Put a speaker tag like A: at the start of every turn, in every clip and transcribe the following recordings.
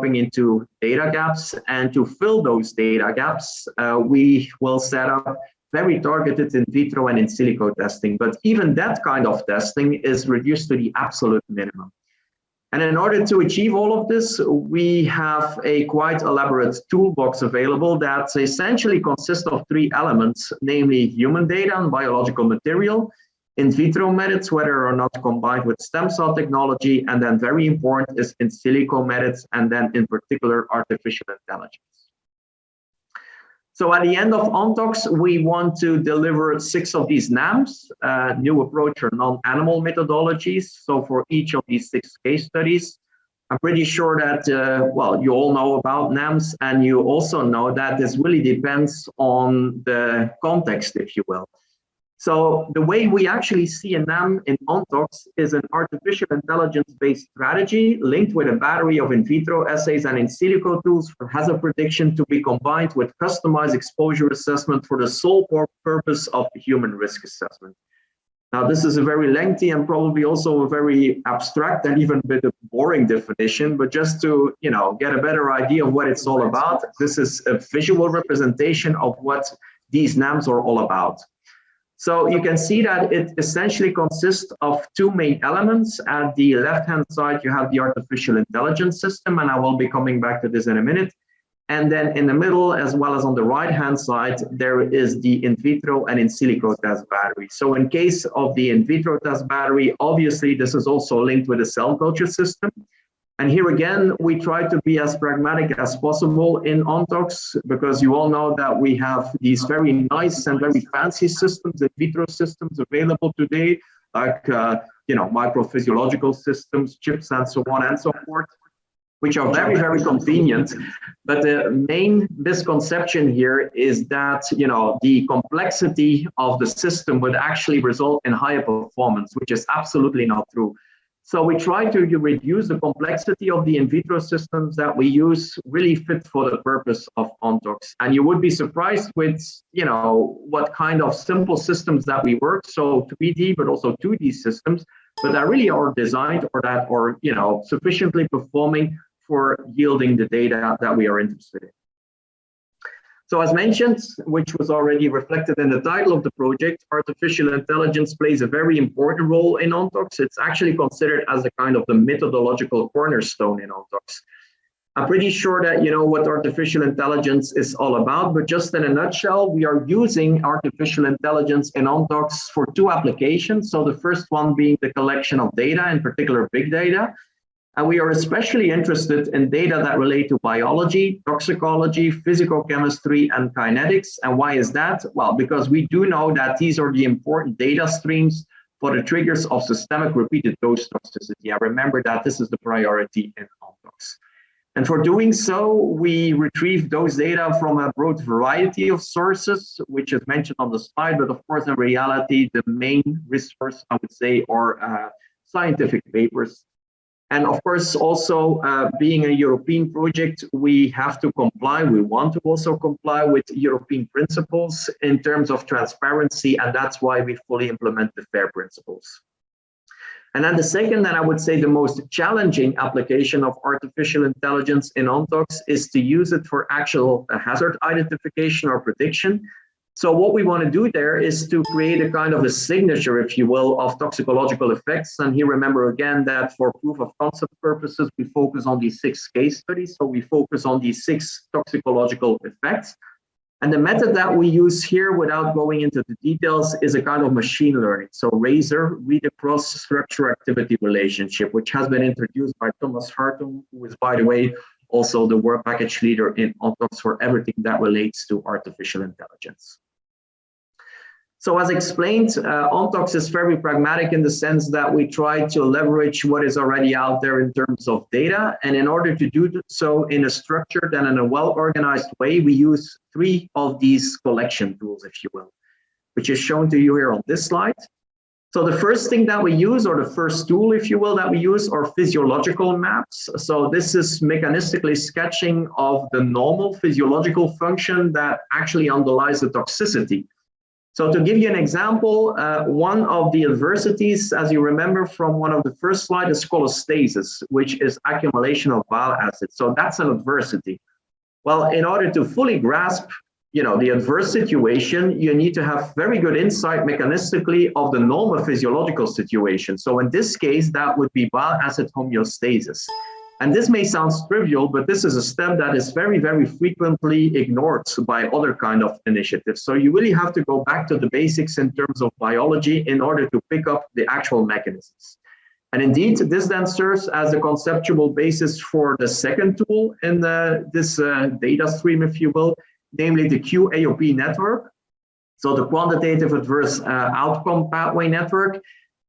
A: tapping into data gaps, and to fill those data gaps, we will set up very targeted in vitro and in silico testing. But even that kind of testing is reduced to the absolute minimum. And in order to achieve all of this, we have a quite elaborate toolbox available that essentially consists of three elements, namely human data and biological material, in vitro methods, whether or not combined with stem cell technology, and then very important is in silico methods, and then in particular artificial intelligence. So at the end of ONTOX, we want to deliver 6 of these NAMs, new approach or non-animal methodologies. So for each of these 6 case studies, I'm pretty sure that, well, you all know about NAMs, and you also know that this really depends on the context, if you will. So the way we actually see a NAM in ONTOX is an artificial intelligence-based strategy linked with a battery of in vitro assays and in silico tools for hazard prediction to be combined with customized exposure assessment for the sole purpose of human risk assessment. Now, this is a very lengthy and probably also a very abstract and even a bit of boring definition, but just to, you know, get a better idea of what it's all about, this is a visual representation of what these NAMs are all about. So you can see that it essentially consists of 2 main elements. At the left-hand side, you have the artificial intelligence system, and I will be coming back to this in a minute. And then in the middle, as well as on the right-hand side, there is the in vitro and in silico test battery. So in case of the in vitro test battery, obviously this is also linked with the cell culture system. And here again, we try to be as pragmatic as possible in ONTOX, because you all know that we have these very nice and very fancy systems, in vitro systems available today, like you know, microphysiological systems, chips, and so on and so forth, which are very, very convenient. But the main misconception here is that, you know, the complexity of the system would actually result in higher performance, which is absolutely not true. So we try to reduce the complexity of the in vitro systems that we use, really fit for the purpose of ONTOX. And you would be surprised with, you know, what kind of simple systems that we work. So 3D, but also 2D systems, but that really are designed or that are, you know, sufficiently performing for yielding the data that we are interested in. So as mentioned, which was already reflected in the title of the project, artificial intelligence plays a very important role in ONTOX. It's actually considered as a kind of the methodological cornerstone in ONTOX. I'm pretty sure that you know what artificial intelligence is all about, but just in a nutshell, we are using artificial intelligence in ONTOX for 2 applications. So the first one being the collection of data, in particular big data. And we are especially interested in data that relate to biology, toxicology, physical chemistry, and kinetics. And why is that? Well, because we do know that these are the important data streams for the triggers of systemic repeated dose toxicity. I remember that this is the priority in ONTOX. And for doing so, we retrieve those data from a broad variety of sources, which is mentioned on the slide. But of course, in reality, the main resource, I would say, are scientific papers. And of course, also being a European project, we have to comply. We want to also comply with European principles in terms of transparency, and that's why we fully implement the FAIR principles. And then the second, and I would say the most challenging application of artificial intelligence in ONTOX is to use it for actual hazard identification or prediction. So what we want to do there is to create a kind of a signature, if you will, of toxicological effects. And here, remember again that for proof of concept purposes, we focus on these 6 case studies. So we focus on these 6 toxicological effects. And the method that we use here, without going into the details, is a kind of machine learning. So RASER, read-across structure-activity relationship, which has been introduced by Thomas Hartung, who is, by the way, also the work package leader in ONTOX for everything that relates to artificial intelligence. So as explained, ONTOX is very pragmatic in the sense that we try to leverage what is already out there in terms of data. And in order to do so in a structured and in a well-organized way, we use 3 of these collection tools, if you will, which is shown to you here on this slide. So the first thing that we use, or the first tool, if you will, that we use are physiological maps. So this is mechanistically sketching of the normal physiological function that actually underlies the toxicity. So to give you an example, one of the adversities, as you remember from one of the first slides, is cholestasis, which is accumulation of bile acids. So that's an adversity. Well, in order to fully grasp, the adverse situation, you need to have very good insight mechanistically of the normal physiological situation. So in this case, that would be bile acid homeostasis. And this may sound trivial, but this is a step that is very, very frequently ignored by other kind of initiatives. So you really have to go back to the basics in terms of biology in order to pick up the actual mechanisms. And indeed, this then serves as a conceptual basis for the second tool in this data stream, if you will, namely the QAOP network. So the quantitative adverse outcome pathway network.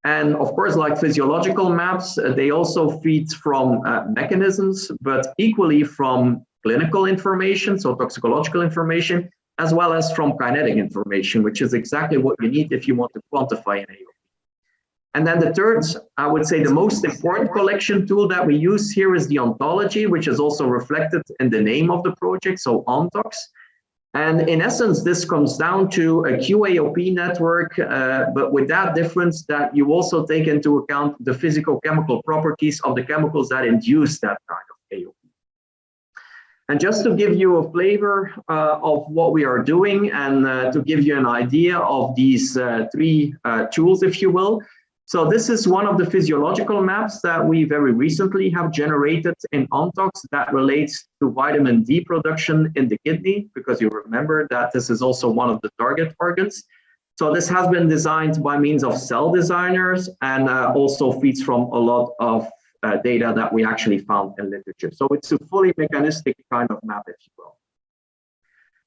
A: And of course, like physiological maps, they also feed from mechanisms, but equally from clinical information, so toxicological information, as well as from kinetic information, which is exactly what you need if you want to quantify an AOP. And then the third, I would say the most important collection tool that we use here is the ontology, which is also reflected in the name of the project, so ONTOX. And in essence, this comes down to a QAOP network, but with that difference that you also take into account the physicochemical properties of the chemicals that induce that kind of AOP. And just to give you a flavor of what we are doing and to give you an idea of these three tools, if you will. So this is one of the physiological maps that we very recently have generated in ONTOX that relates to vitamin D production in the kidney, because you remember that this is also one of the target organs. So this has been designed by means of cell designers and also feeds from a lot of data that we actually found in literature. So it's a fully mechanistic kind of map, if you will.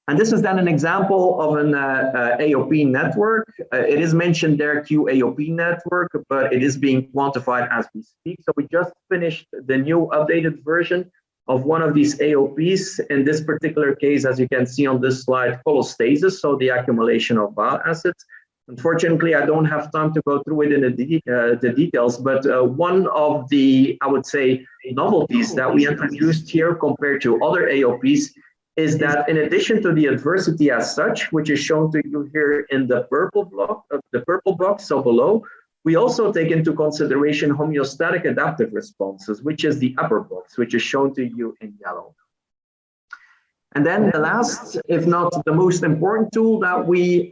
A: And this is then an example of an AOP network. It is mentioned there, QAOP network, but it is being quantified as we speak. So we just finished the new updated version of one of these AOPs. In this particular case, as you can see on this slide, cholestasis, so the accumulation of bile acids. Unfortunately, I don't have time to go through it in the details, but one of the, I would say, novelties that we introduced here compared to other AOPs is that in addition to the adversity as such, which is shown to you here in the purple block, the purple box, so below, we also take into consideration homeostatic adaptive responses, which is the upper box, which is shown to you in yellow. And then the last, if not the most important tool that we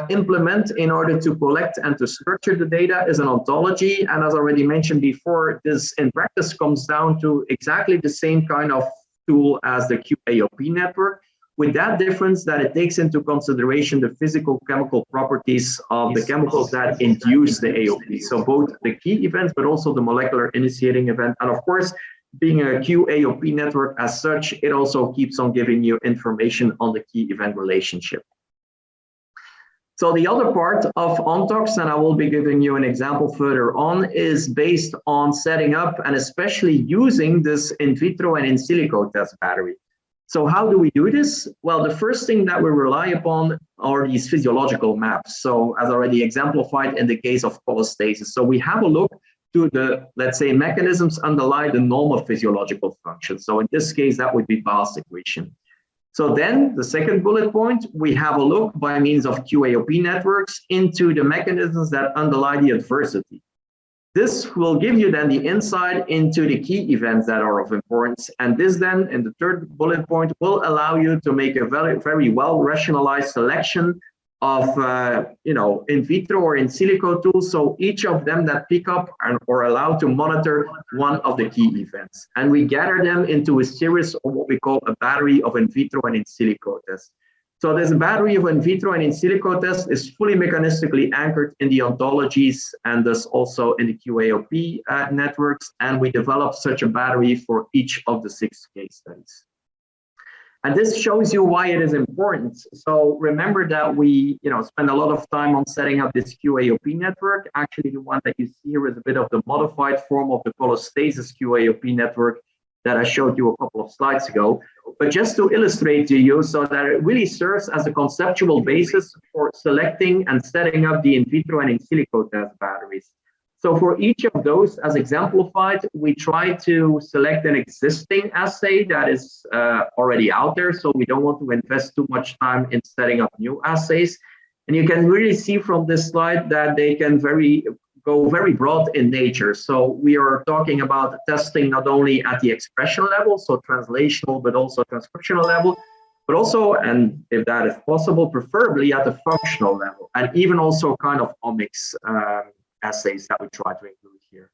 A: implement in order to collect and to structure the data is an ontology. And as already mentioned before, this in practice comes down to exactly the same kind of tool as the QAOP network, with that difference that it takes into consideration the physical chemical properties of the chemicals that induce the AOP. So both the key events, but also the molecular initiating event. And of course, being a QAOP network as such, it also keeps on giving you information on the key event relationship. So the other part of ONTOX, and I will be giving you an example further on, is based on setting up and especially using this in vitro and in silico test battery. So how do we do this? Well, the first thing that we rely upon are these physiological maps. So as already exemplified in the case of cholestasis. So we have a look to the, let's say, mechanisms underlie the normal physiological function. So in this case, that would be bile secretion. So then the second bullet point, we have a look by means of QAOP networks into the mechanisms that underlie the adversity. This will give you then the insight into the key events that are of importance. And this then, in the third bullet point, will allow you to make a very, very well rationalized selection of, in vitro or in silico tools. So each of them that pick up and or allow to monitor one of the key events. And we gather them into a series of what we call a battery of in vitro and in silico tests. So this battery of in vitro and in silico tests is fully mechanistically anchored in the ontologies and thus also in the QAOP networks. And we develop such a battery for each of the 6 case studies. And this shows you why it is important. So remember that we spend a lot of time on setting up this QAOP network. Actually, the one that you see here is a bit of the modified form of the cholestasis QAOP network that I showed you a couple of slides ago. But just to illustrate to you so that it really serves as a conceptual basis for selecting and setting up the in vitro and in silico test batteries. So for each of those, as exemplified, we try to select an existing assay that is already out there. So we don't want to invest too much time in setting up new assays. And you can really see from this slide that they can go very broad in nature. So we are talking about testing not only at the expression level, so translational, but also transcriptional level, but also, and if that is possible, preferably at the functional level, and even also kind of omics assays that we try to include here.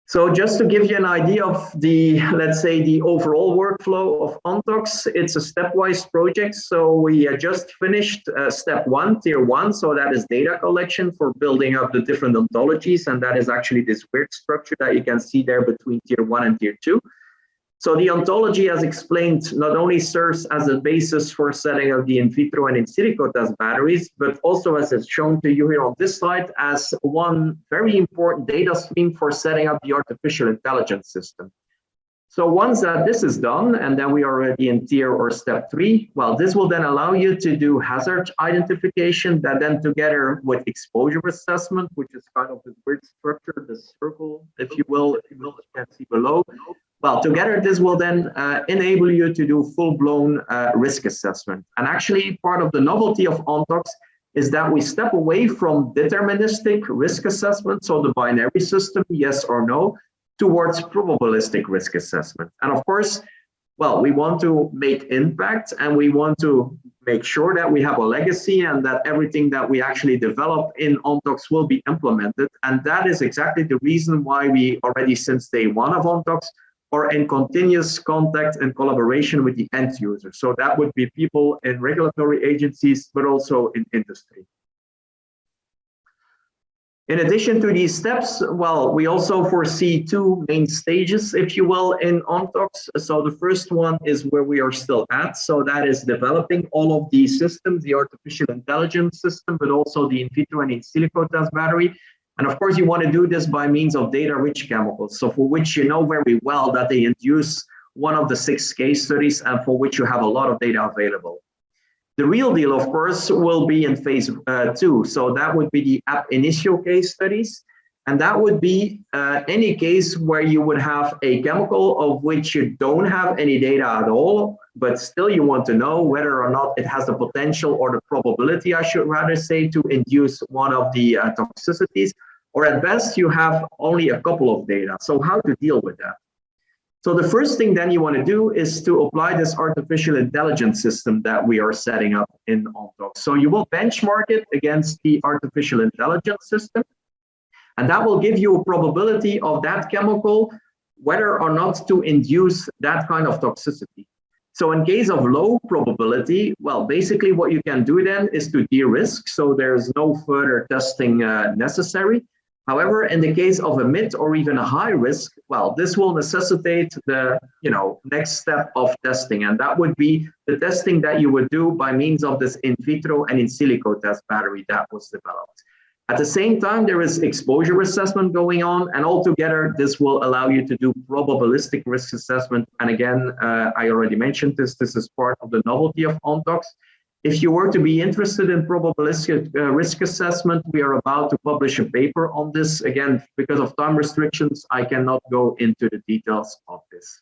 A: So just to give you an idea of the, let's say, the overall workflow of ONTOX, it's a stepwise project. So we just finished step 1, tier 1. So that is data collection for building up the different ontologies. And that is actually this weird structure that you can see there between tier 1 and tier 2. So the ontology, as explained, not only serves as a basis for setting up the in vitro and in silico test batteries, but also, as is shown to you here on this slide, as one very important data stream for setting up the artificial intelligence system. So once that this is done, and then we are already in tier or step 3, well, this will then allow you to do hazard identification that then together with exposure assessment, which is kind of this weird structure, the circle, if you will, you can see below. Well, together, this will then enable you to do full-blown risk assessment. And actually, part of the novelty of ONTOX is that we step away from deterministic risk assessment, so the binary system, yes or no, towards probabilistic risk assessment. And of course, well, we want to make impact and we want to make sure that we have a legacy and that everything that we actually develop in ONTOX will be implemented. And that is exactly the reason why we already since day 1 of ONTOX are in continuous contact and collaboration with the end user. So that would be people in regulatory agencies, but also in industry. In addition to these steps, well, we also foresee 2 main stages, if you will, in ONTOX. So the first one is where we are still at. So that is developing all of these systems, the artificial intelligence system, but also the in vitro and in silico test battery. And of course, you want to do this by means of data-rich chemicals, so for which you know very well that they induce one of the 6 case studies and for which you have a lot of data available. The real deal, of course, will be in phase 2. So that would be the ab initio case studies. And that would be any case where you would have a chemical of which you don't have any data at all, but still you want to know whether or not it has the potential or the probability, I should rather say, to induce one of the toxicities. Or at best, you have only a couple of data. So how to deal with that? So the first thing then you want to do is to apply this artificial intelligence system that we are setting up in ONTOX. So you will benchmark it against the artificial intelligence system. And that will give you a probability of that chemical, whether or not to induce that kind of toxicity. So in case of low probability, well, basically what you can do then is to de-risk. So there's no further testing necessary. However, in the case of a mid or even a high risk, well, this will necessitate the next step of testing. And that would be the testing that you would do by means of this in vitro and in silico test battery that was developed. At the same time, there is exposure assessment going on, and altogether, this will allow you to do probabilistic risk assessment. And again, I already mentioned this is part of the novelty of ONTOX. If you were to be interested in probabilistic risk assessment, we are about to publish a paper on this. Again, because of time restrictions, I cannot go into the details of this.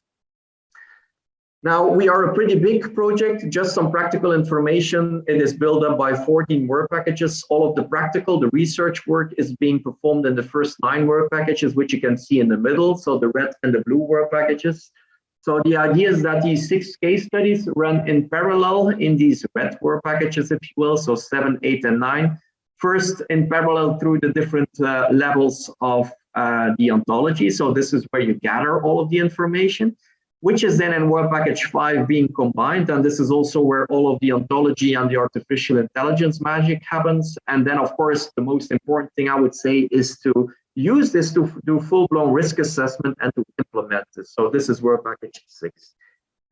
A: Now, we are a pretty big project. Just some practical information. It is built up by 14 work packages. All of the practical, the research work is being performed in the first 9 work packages, which you can see in the middle. So the red and the blue work packages. So the idea is that these 6 case studies run in parallel in these red work packages, if you will. So 7, 8, and 9. First, in parallel through the different levels of the ontology. So this is where you gather all of the information, which is then in work package 5 being combined. And this is also where all of the ontology and the artificial intelligence magic happens. And then, of course, the most important thing I would say is to use this to do full-blown risk assessment and to implement this. So this is work package 6.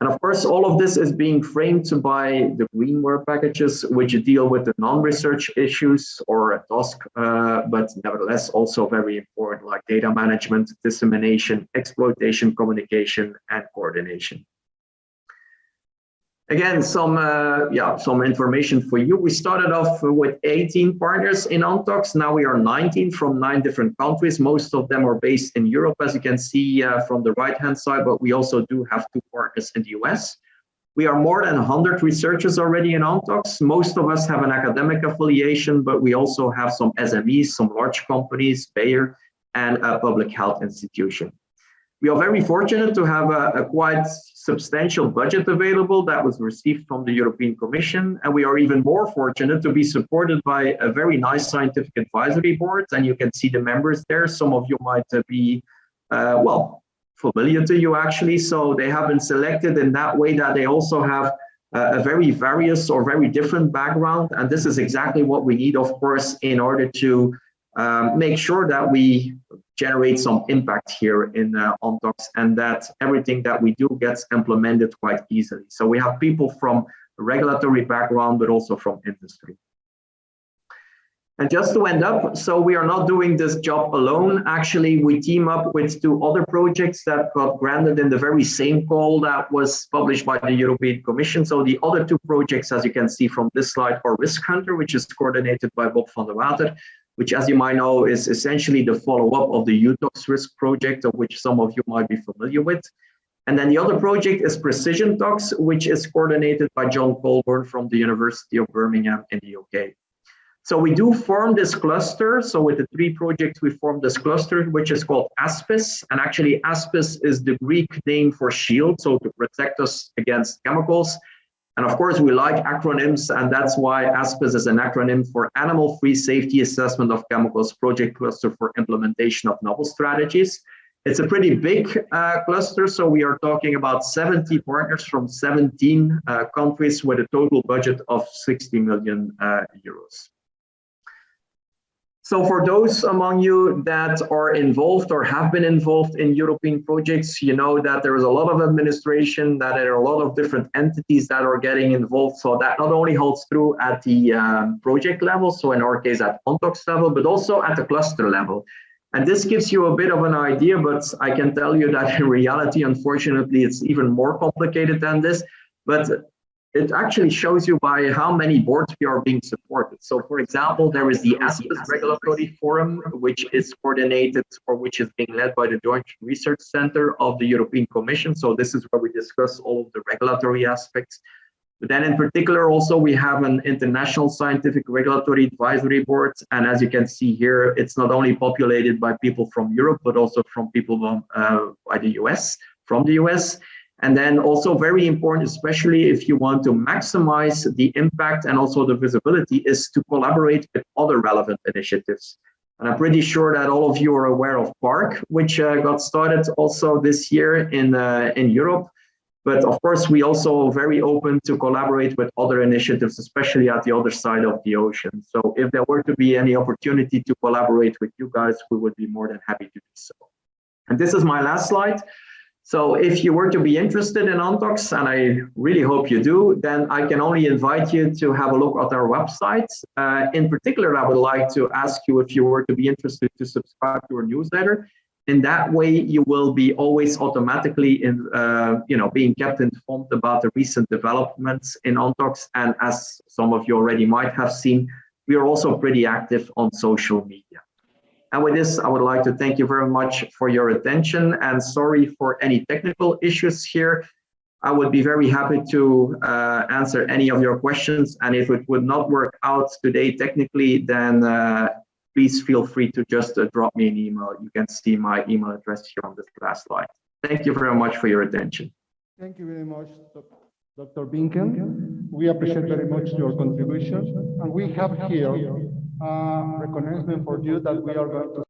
A: And of course, all of this is being framed by the green work packages, which deal with the non-research issues or a task, but nevertheless also very important, like data management, dissemination, exploitation, communication, and coordination. Again, some information for you. We started off with 18 partners in ONTOX. Now we are 19 from 9 different countries. Most of them are based in Europe, as you can see from the right-hand side, but we also do have 2 partners in the US. We are more than 100 researchers already in Ontox. Most of us have an academic affiliation, but we also have some SMEs, some large companies, Bayer, and a public health institution. We are very fortunate to have a quite substantial budget available that was received from the European Commission. And we are even more fortunate to be supported by a very nice scientific advisory board. And you can see the members there. Some of you might be, well, familiar to you actually. So they have been selected in that way that they also have a very various or very different background. And this is exactly what we need, of course, in order to make sure that we generate some impact here in Ontox and that everything that we do gets implemented quite easily. So we have people from a regulatory background, but also from industry. And just to end up, so we are not doing this job alone. Actually, we team up with 2 other projects that got granted in the very same call that was published by the European Commission. So the other 2 projects, as you can see from this slide, are Risk Hunter, which is coordinated by Bob van der Water, which, as you might know, is essentially the follow-up of the UTOX risk project, of which some of you might be familiar with. And then the other project is Precision Tox, which is coordinated by John Colborne from the University of Birmingham in the UK. So we do form this cluster. So with the 3 projects, we form this cluster, which is called ASPIS. And actually, ASPIS is the Greek name for shield, so to protect us against chemicals. And of course, we like acronyms, and that's why ASPIS is an acronym for Animal-Free Safety Assessment of Chemicals Project Cluster for Implementation of Novel Strategies. It's a pretty big cluster, so we are talking about 70 partners from 17 countries with a total budget of 60 million euros. So for those among you that are involved or have been involved in European projects, you know that there is a lot of administration, that there are a lot of different entities that are getting involved. So that not only holds true at the project level, so in our case at Ontox level, but also at the cluster level. And this gives you a bit of an idea, but I can tell you that in reality, unfortunately, it's even more complicated than this. But it actually shows you by how many boards we are being supported. So for example, there is the ASPIS Regulatory Forum, which is coordinated or which is being led by the Joint Research Center of the European Commission. So this is where we discuss all of the regulatory aspects. But then in particular, also we have an international scientific regulatory advisory board. And as you can see here, it's not only populated by people from Europe, but also from people by the US, from the US. And then also very important, especially if you want to maximize the impact and also the visibility, is to collaborate with other relevant initiatives. And I'm pretty sure that all of you are aware of PARC, which got started also this year in Europe. But of course, we also very open to collaborate with other initiatives, especially at the other side of the ocean. So if there were to be any opportunity to collaborate with you guys, we would be more than happy to do so. And this is my last slide. So if you were to be interested in Ontox, and I really hope you do, then I can only invite you to have a look at our website. In particular, I would like to ask you if you were to be interested to subscribe to our newsletter. In that way, you will be always automatically being kept informed about the recent developments in Ontox. And as some of you already might have seen, we are also pretty active on social media. And with this, I would like to thank you very much for your attention, and sorry for any technical issues here. I would be very happy to answer any of your questions. And if it would not work out today technically, then please feel free to just drop me an email. You can see my email address here on this last slide. Thank you very much for your attention.
B: Thank you very much, Dr. Vinken. We appreciate very much your contribution. And we have here recognition for you that we are going to